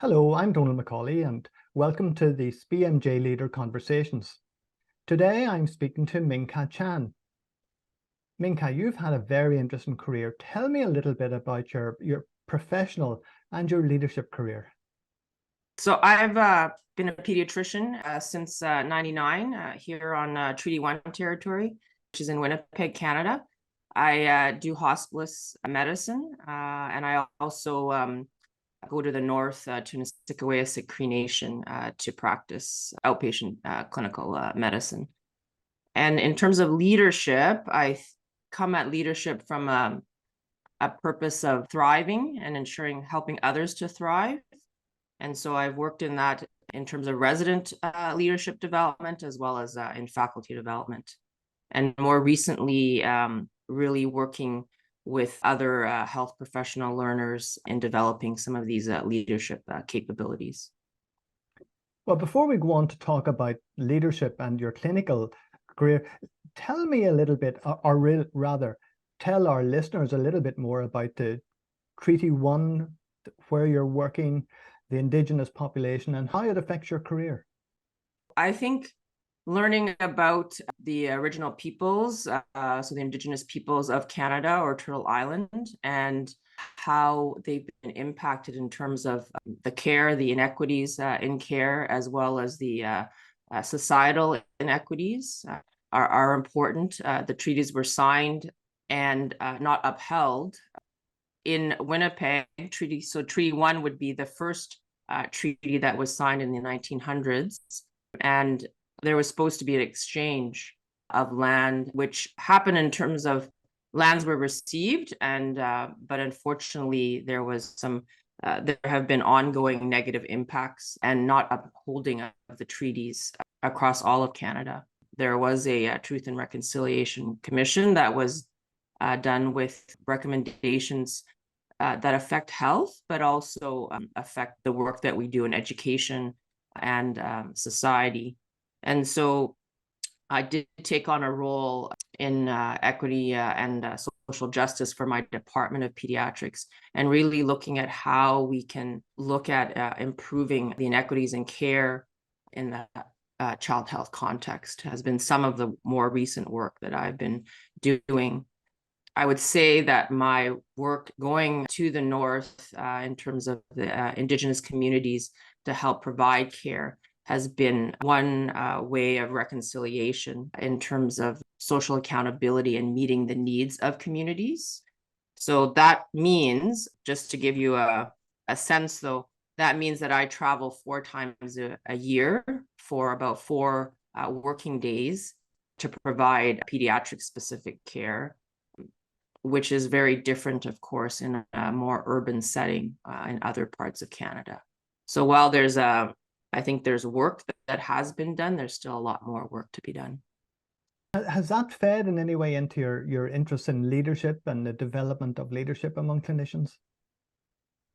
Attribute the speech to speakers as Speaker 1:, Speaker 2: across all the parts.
Speaker 1: Hello, I'm Donald McCauley and welcome to the BMJ Leader Conversations. Today I'm speaking to Ming Ka Chan. Ming Ka, you've had a very interesting career. Tell me a little bit about your professional and your leadership career.
Speaker 2: So I've been a pediatrician since '99 here on Treaty 1 territory, which is in Winnipeg, Canada. I do hospice medicine, and I also go to the north to Nisququoyastik Cree Nation to practice outpatient clinical medicine. And in terms of leadership, I come at leadership from a purpose of thriving and ensuring helping others to thrive. And so I've worked in that in terms of resident leadership development as well as in faculty development. And more recently, really working with other health professional learners in developing some of these leadership capabilities.
Speaker 1: Well, before we go on to talk about leadership and your clinical career, tell me a little bit, or rather, tell our listeners a little bit more about the Treaty 1, where you're working, the Indigenous population, and how it affects your career.
Speaker 2: I think learning about the original peoples, so the Indigenous peoples of Canada or Turtle Island, and how they've been impacted in terms of the care, the inequities in care, as well as the societal inequities are important. The treaties were signed and not upheld. In Winnipeg, Treaty 1 would be the first treaty that was signed in the 1900s. And there was supposed to be an exchange of land, which happened in terms of lands were received, and but unfortunately there was there have been ongoing negative impacts and not upholding of the treaties across all of Canada. There was a Truth and Reconciliation Commission that was done with recommendations that affect health, but also affect the work that we do in education and society. And so I did take on a role in equity and social justice for my Department of Pediatrics, and really looking at how we can look at improving the inequities in care in the child health context has been some of the more recent work that I've been doing. I would say that my work going to the north in terms of the Indigenous communities to help provide care has been one way of reconciliation in terms of social accountability and meeting the needs of communities. So that means, just to give you a sense though, that means that I travel 4 times a year for about 4 working days to provide pediatric specific care, which is very different, of course, in a more urban setting in other parts of Canada. So while I think there's work that has been done, there's still a lot more work to be done.
Speaker 1: Has that fed in any way into your interest in leadership and the development of leadership among clinicians?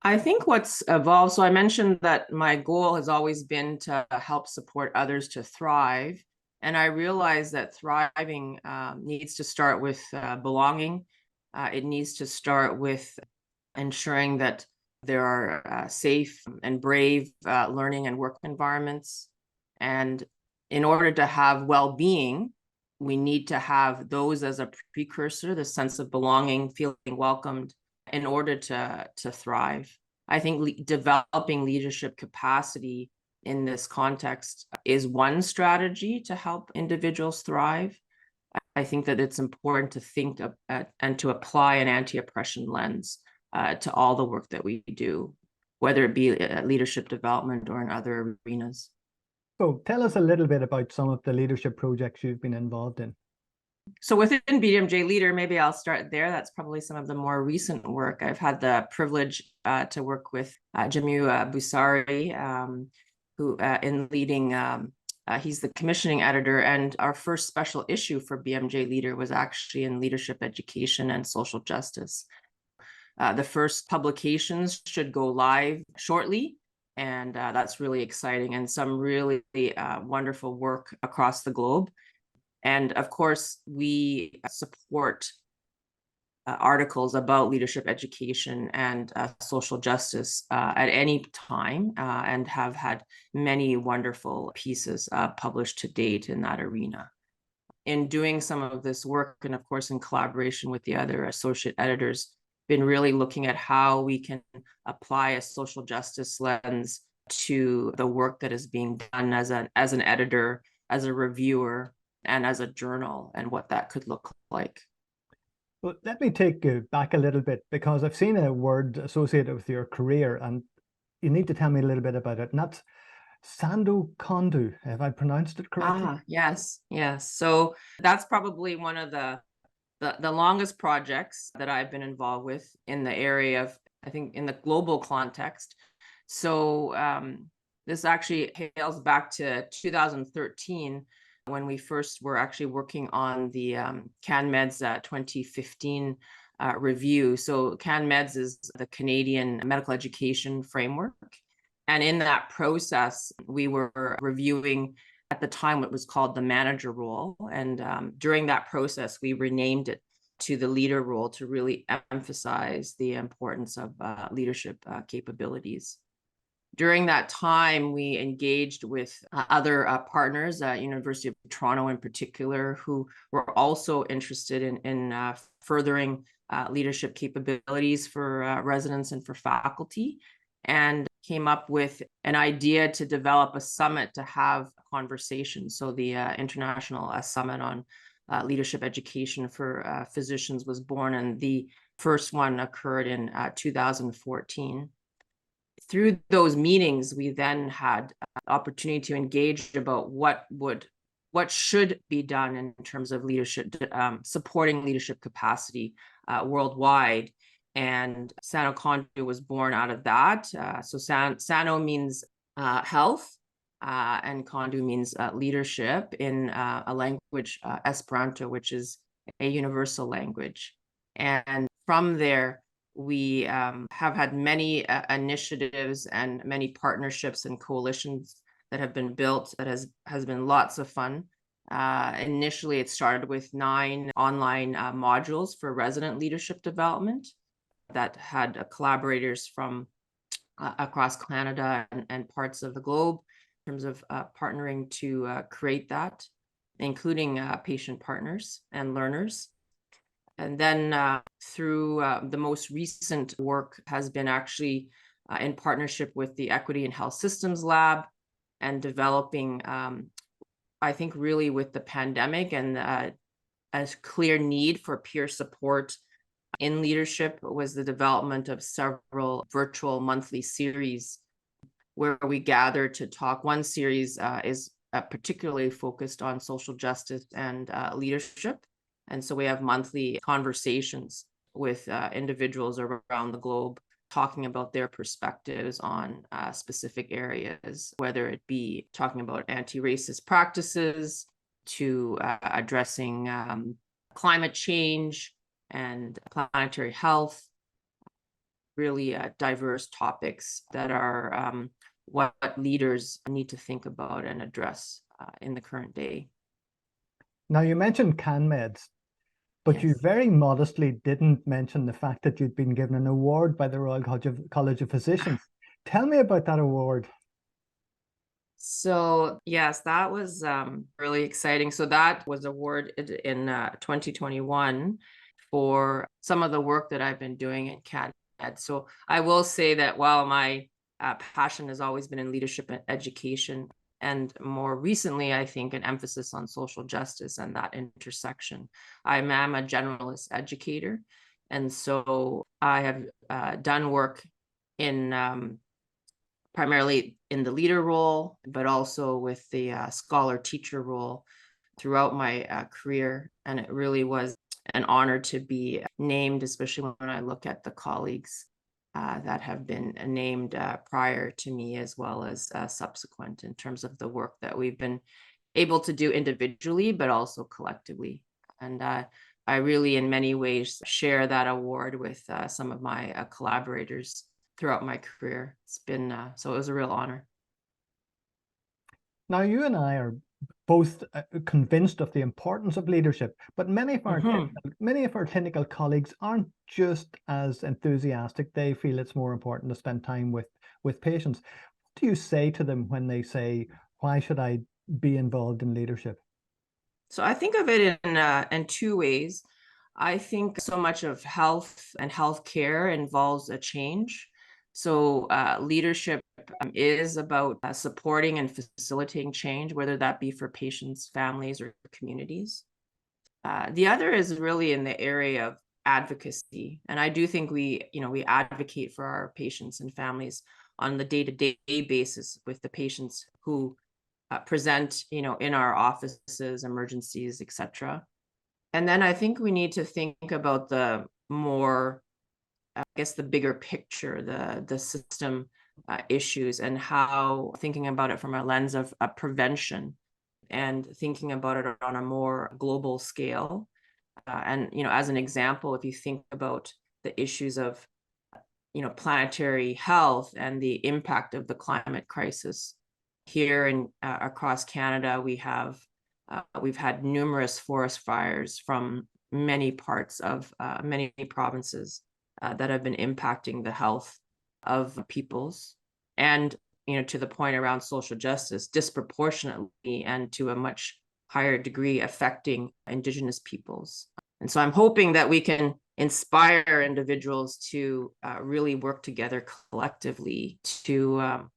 Speaker 2: I think what's evolved, so I mentioned that my goal has always been to help support others to thrive. And I realize that thriving needs to start with belonging. It needs to start with ensuring that there are safe and brave learning and work environments. And in order to have well-being, we need to have those as a precursor, the sense of belonging, feeling welcomed, in order to thrive. I think developing leadership capacity in this context is one strategy to help individuals thrive. I think that it's important to think of, and to apply an anti-oppression lens to all the work that we do, whether it be leadership development or in other arenas.
Speaker 1: So tell us a little bit about some of the leadership projects you've been involved in.
Speaker 2: So within BMJ Leader, maybe I'll start there. That's probably some of the more recent work. I've had the privilege to work with Jamu Busari, who in leading, he's the commissioning editor, and our first special issue for BMJ Leader was actually in leadership education and social justice. The first publications should go live shortly, and that's really exciting, and some really wonderful work across the globe. And of course, we support articles about leadership education and social justice at any time, and have had many wonderful pieces published to date in that arena. In doing some of this work, and of course in collaboration with the other associate editors, been really looking at how we can apply a social justice lens to the work that is being done as an editor, as a reviewer, and as a journal, and what that could look like.
Speaker 1: Well, let me take you back a little bit, because I've seen a word associated with your career, and you need to tell me a little bit about it. And that's Sando Kondu. Have I pronounced it correctly?
Speaker 2: Yes. So that's probably one of the longest projects that I've been involved with in the area of, I think, in the global context. So this actually hails back to 2013, when we first were actually working on the CanMEDS 2015 review. So CanMEDS is the Canadian Medical Education Framework. And in that process, we were reviewing, at the time, what was called the manager role. And during that process, we renamed it to the leader role to really emphasize the importance of leadership capabilities. During that time, we engaged with other partners, University of Toronto in particular, who were also interested in furthering leadership capabilities for residents and for faculty, and came up with an idea to develop a summit to have a conversation. So the International Summit on Leadership Education for Physicians was born, and the first one occurred in 2014. Through those meetings, we then had opportunity to engage about what should be done in terms of leadership, supporting leadership capacity worldwide. And Sano Kondu was born out of that. So Sano means health, and Kondu means leadership in a language, Esperanto, which is a universal language. And from there, we have had many initiatives and many partnerships and coalitions that have been built. That has been lots of fun. Initially, it started with 9 online modules for resident leadership development that had collaborators from across Canada and parts of the globe in terms of partnering to create that, including patient partners and learners. And then through the most recent work has been actually in partnership with the Equity and Health Systems Lab, and developing, I think really with the pandemic and a clear need for peer support in leadership, was the development of several virtual monthly series where we gather to talk. One series is particularly focused on social justice and leadership. And so we have monthly conversations with individuals around the globe, talking about their perspectives on specific areas, whether it be talking about anti-racist practices, to addressing climate change and planetary health, really diverse topics that are what leaders need to think about and address in the current day.
Speaker 1: Now, you mentioned CanMEDS, but
Speaker 2: Yes.
Speaker 1: you very modestly didn't mention the fact that you'd been given an award by the Royal College of Physicians. Tell me about that award.
Speaker 2: So yes, that was really exciting. So that was awarded in 2021 for some of the work that I've been doing in CanEd. So I will say that while my passion has always been in leadership and education, and more recently, I think, an emphasis on social justice and that intersection, I am a generalist educator. And so I have done work in primarily in the leader role, but also with the scholar teacher role throughout my career. And it really was an honor to be named, especially when I look at the colleagues that have been named prior to me, as well as subsequent, in terms of the work that we've been able to do individually, but also collectively. And I really, in many ways, share that award with some of my collaborators throughout my career. It's been, so it was a real honor.
Speaker 1: Now, you and I are both convinced of the importance of leadership, but many of our clinical colleagues aren't just as enthusiastic. They feel it's more important to spend time with patients. What do you say to them when they say, "Why should I be involved in leadership?"
Speaker 2: So I think of it in two ways. I think so much of health and healthcare involves a change. So leadership is about supporting and facilitating change, whether that be for patients, families, or communities. The other is really in the area of advocacy, and I do think we advocate for our patients and families on the day-to-day basis with the patients who present, in our offices, emergencies, etc. And then I think we need to think about the more, I guess, the bigger picture, the system issues, and how thinking about it from a lens of prevention and thinking about it on a more global scale. And, as an example, if you think about the issues of, planetary health and the impact of the climate crisis here and across Canada, we've had numerous forest fires from many parts of many provinces that have been impacting the health of peoples, and to the point around social justice, disproportionately and to a much higher degree affecting Indigenous peoples. And so I'm hoping that we can inspire individuals to really work together collectively to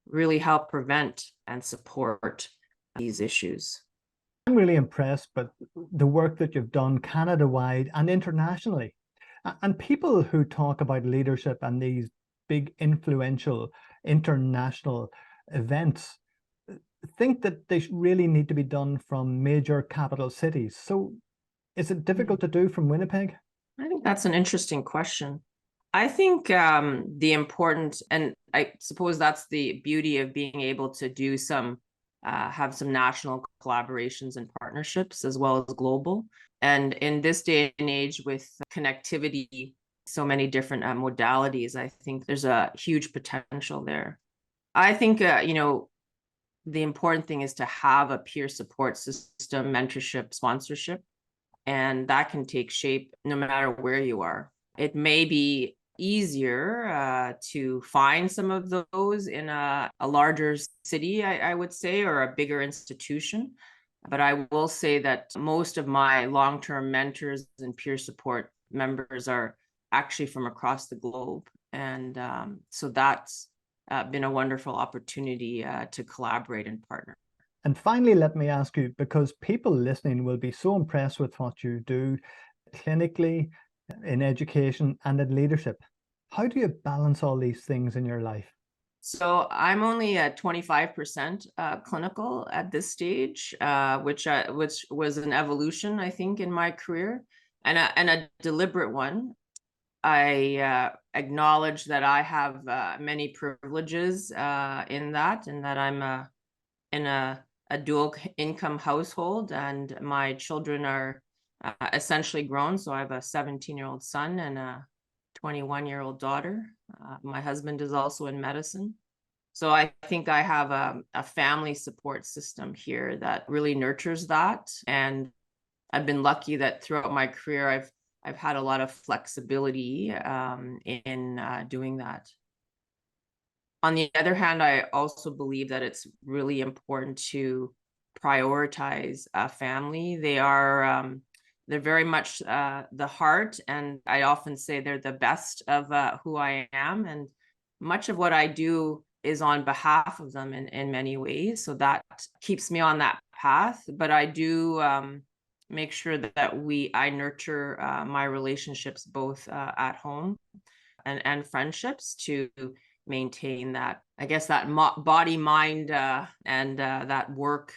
Speaker 2: really help prevent and support these issues.
Speaker 1: I'm really impressed with the work that you've done Canada-wide and internationally. And people who talk about leadership and these big influential international events think that they really need to be done from major capital cities. So is it difficult to do from Winnipeg?
Speaker 2: I think that's an interesting question. I think the important, and I suppose that's the beauty of being able to do have some national collaborations and partnerships as well as global. And in this day and age with connectivity, so many different modalities, I think there's a huge potential there. I think, the important thing is to have a peer support system, mentorship, sponsorship, and that can take shape no matter where you are. It may be easier to find some of those in a larger city, I would say, or a bigger institution. But I will say that most of my long-term mentors and peer support members are actually from across the globe. And so that's been a wonderful opportunity to collaborate and partner.
Speaker 1: And finally, let me ask you, because people listening will be so impressed with what you do clinically, in education, and in leadership. How do you balance all these things in your life?
Speaker 2: So I'm only at 25% clinical at this stage, which was an evolution, I think, in my career, and a deliberate one. I acknowledge that I have many privileges in that, and that I'm in a dual income household, and my children are essentially grown. So I have a 17-year-old son and a 21-year-old daughter. My husband is also in medicine. So I think I have a family support system here that really nurtures that. And I've been lucky that throughout my career, I've had a lot of flexibility in doing that. On the other hand, I also believe that it's really important to prioritize a family. They're very much the heart, and I often say they're the best of who I am, and much of what I do is on behalf of them in many ways. So that keeps me on that path. But I do make sure that I nurture my relationships both at home and friendships to maintain that, I guess, that body, mind, and that work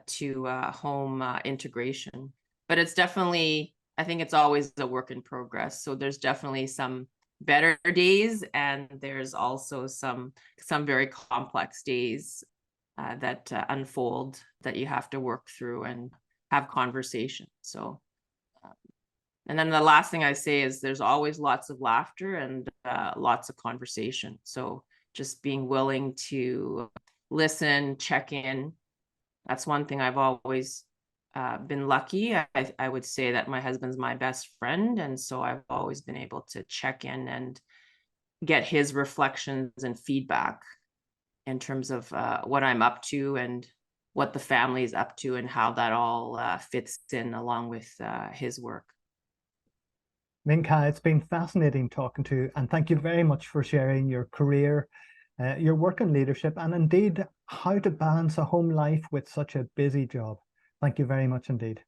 Speaker 2: to home integration. But it's definitely, I think it's always a work in progress. So there's definitely some better days, and there's also some very complex days that unfold that you have to work through and have conversation. So and then the last thing I say is there's always lots of laughter and lots of conversation. So just being willing to listen, check in, That's one thing I've always been lucky. I would say that my husband's my best friend, and so I've always been able to check in and get his reflections and feedback in terms of what I'm up to and what the family is up to and how that all fits in along with his work.
Speaker 1: Ming Ka, it's been fascinating talking to you, and thank you very much for sharing your career, your work in leadership, and indeed how to balance a home life with such a busy job. Thank you very much indeed.